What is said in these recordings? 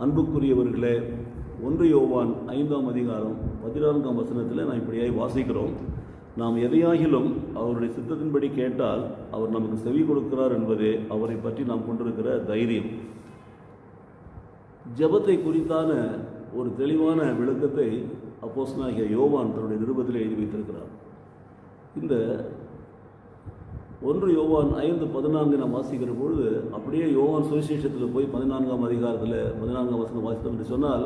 அன்புக்குரியவர்களே, 1 யோவான் 5ஆம் அதிகாரம் 14ஆம் வசனத்தில் நான் இப்படியாய் வாசிக்கிறோம். நாம் எதையாகிலும் அவருடைய சித்தத்தின்படி கேட்டால் அவர் நமக்கு செவி கொடுக்கிறார் என்பதே அவரை பற்றி நாம் கொண்டிருக்கிற தைரியம். ஜெபத்தை குறித்தான ஒரு தெளிவான விளக்கத்தை அப்போஸ்தலனாகிய யோவான் தன்னுடைய நிருபத்தில் எழுதி வைத்திருக்கிறார். இந்த 1 யோவான் 5:14 நாம் வாசிக்கிற பொழுது அப்படியே யோவான் சுவிசேஷத்தில் போய் 14ஆம் அதிகாரத்தில் 14ஆம் வசனம் வாசித்தோம் என்று சொன்னால்,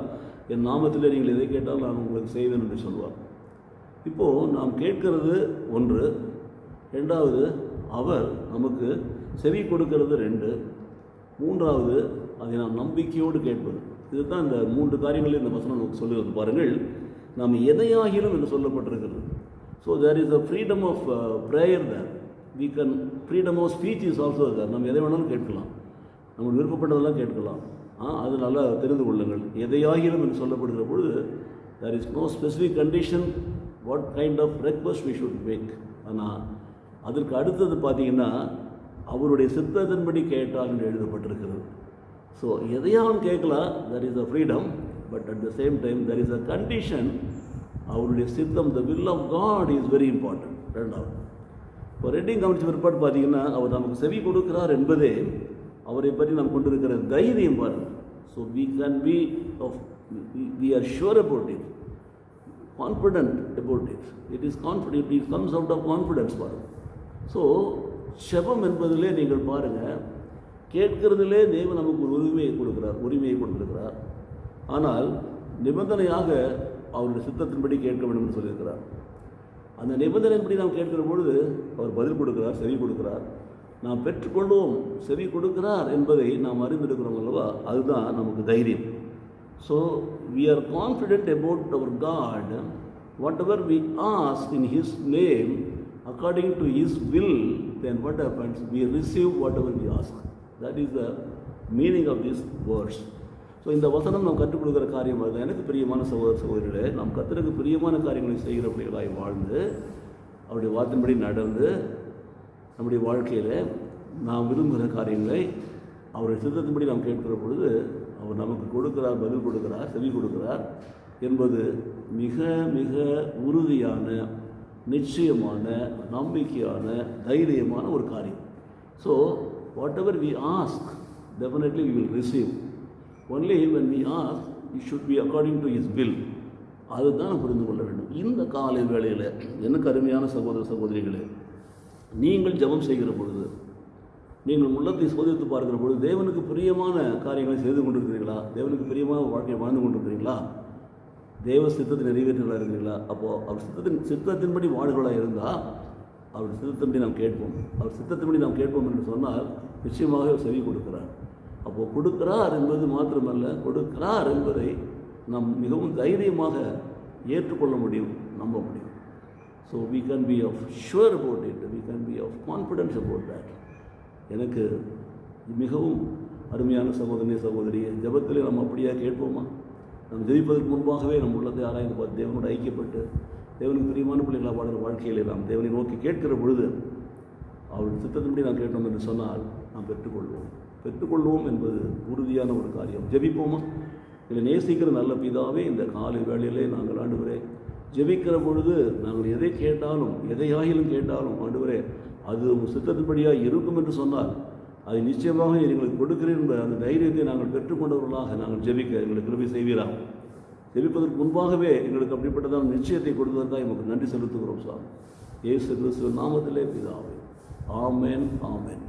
என் நாமத்தில் நீங்கள் எதை கேட்டால் நான் உங்களுக்கு செய்வேன் என்று சொல்வார். இப்போது நாம் கேட்கிறது ஒன்று, ரெண்டாவது அவர் நமக்கு செவி கொடுக்கிறது 2, மூன்றாவது அதை நாம் நம்பிக்கையோடு கேட்பது. இதுதான் இந்த 3 காரியங்களில் இந்த வசனம் நமக்கு சொல்லுகிறது. பாருங்கள், நாம் எதையாகிலும் என்று சொல்லப்பட்டிருக்கிறது. So there is a freedom of prayer there. we can freedom of speech is also there. நம்ம எதை வேணாலும் கேட்கலாம், நம்ம விருப்பப்பட்டதெல்லாம் கேட்கலாம். அது நல்லா தெரிந்து கொள்ளுங்கள். எதையாகிலும் என்று சொல்லப்படுகிற பொழுது there is no specific condition what kind of request we should make. ஆனால் அதற்கு அடுத்தது பார்த்தீங்கன்னா அவருடைய சித்தத்தின்படி கேட்டால் என்று எழுதப்பட்டிருக்கிறது. ஸோ எதையாலும் கேட்கலாம், there is a freedom, but at the same time there is a condition. அவருடைய சித்தம், the will of God is very important. ரெண்டாவது, இப்போ ரெண்டையும் கவனித்த பிற்பாடு பார்த்தீங்கன்னா அவர் நமக்கு செவி கொடுக்கிறார் என்பதே அவரை பற்றி நாம் கொண்டிருக்கிற தைரியம் பாருங்கள். So we are sure about it, confident about it. It is confident, it comes out of confidence பாருங்கள். ஸோ செபம் என்பதிலே நீங்கள் பாருங்கள், கேட்கிறதிலே தேவன் நமக்கு ஒரு உரிமையை கொடுத்திருக்கிறார். ஆனால் நிபந்தனையாக அவருடைய சித்தத்தின்படி கேட்க வேண்டும் என்று சொல்லியிருக்கிறார். அந்த நிபந்தனைப்படி நாம் கேட்கிற பொழுது அவர் பதில் கொடுக்கிறார், செவி கொடுக்கிறார். நாம் பெற்றுக்கொள்வோம், செவி கொடுக்கிறார் என்பதை நாம் அறிந்திருக்கிறோம் அல்லவா? அதுதான் நமக்கு தைரியம். So we are confident about our God. Whatever we ask in His name according to His will, then what happens? We receive whatever we ask. That is the meaning of these words. So இந்த வசனம் நாம் கற்றுக் கொடுக்குற காரியம் அதுதான். எனக்கு பிரியமான சகோதரர்களே, நாம் கர்த்தருக்கு பிரியமான காரியங்களை செய்கிறபடிகளாய் வாழ்ந்து அவருடைய வார்த்தையின்படி நடந்து நம்முடைய வாழ்க்கையில் நாம் விரும்புகிற காரியங்களை அவருடைய சித்தத்தின்படி நாம் கேட்கிற பொழுது அவர் நமக்கு கொடுக்கிறார், பதில் கொடுக்கிறார், செவி கொடுக்கிறார் என்பது மிக மிக உறுதியான, நிச்சயமான, நம்பிக்கையான, தைரியமான ஒரு காரியம். So whatever we ask, definitely we will receive. Only when we ask, it should be according to His will. அதுதான் புரிந்து கொள்ள வேண்டும். இந்த காலை வேளையில் எனக்கு அருமையான சகோதர சகோதரிகளே, நீங்கள் ஜெபம் செய்கிற பொழுது, நீங்கள் உள்ளத்தை சோதித்து பார்க்கிற பொழுது தேவனுக்கு பிரியமான காரியங்களை செய்து கொண்டிருக்கிறீர்களா? தேவனுக்கு பிரியமான வாழ்க்கையை வாழ்ந்து கொண்டிருக்கிறீங்களா? தேவ சித்தத்தை நிறைவேற்றுகளாக இருக்கிறீங்களா? அப்போது அவர் சித்தத்தின்படி வாழ்களாக இருந்தால் அவர் சித்தத்தின்படி நாம் கேட்போம். அவர் சித்தத்தின்படி நாம் கேட்போம் என்று சொன்னால் நிச்சயமாக செவி கொடுக்கிறார். அப்போது கொடுக்கிறார் என்பது மாத்திரமல்ல, கொடுக்கிறார் என்பதை நாம் மிகவும் தைரியமாக ஏற்றுக்கொள்ள முடியும், நம்ப முடியும். So we can be of sure about it, we can be of confidence about that. எனக்கு மிகவும் அருமையான சகோதரனே சகோதரியே, ஜெபத்தில் நம்ம அப்படியே கேட்போமா? நம்ம ஜெபிப்பதற்கு முன்பாகவே நம்ம உள்ளத்தை ஆராய்ந்து பார்த்து தேவனோடு ஐக்கியப்பட்டு தேவனுக்கு பிரியமான பிள்ளைகளாக வாழ்கிற வாழ்க்கையில் நாம் தேவனை நோக்கி கேட்கிற பொழுது அவருடைய சித்தத்தின்படி நாம் கேட்டோம் என்று சொன்னால் நாம் பெற்றுக்கொள்வோம் என்பது உறுதியான ஒரு காரியம். ஜெபிப்போமா? இதை நேசிக்கிற நல்ல பிதாவே, இந்த காலை வேளையிலே நாங்கள் ஆண்டவரே ஜெபிக்கிற பொழுது நாங்கள் எதை கேட்டாலும், எதையாகிலும் கேட்டாலும் ஆண்டவரே அது உங்கள் சித்தத்தின்படியாக இருக்கும் என்று சொன்னால் அதை நிச்சயமாக எங்களுக்கு கொடுக்கிறேன் என்ற அந்த தைரியத்தை நாங்கள் பெற்றுக்கொண்டவர்களாக நாங்கள் ஜெபிக்க எங்களுக்கு கிருபை செய்வீராக. ஜெபிப்பதற்கு முன்பாகவே எங்களுக்கு அப்படிப்பட்டதான நிச்சயத்தை கொடுத்ததற்காக எங்களுக்கு நன்றி செலுத்துகிறோம் சார். இயேசு கிறிஸ்துவின் நாமத்திலே பிதாவே, ஆமென், ஆமென்.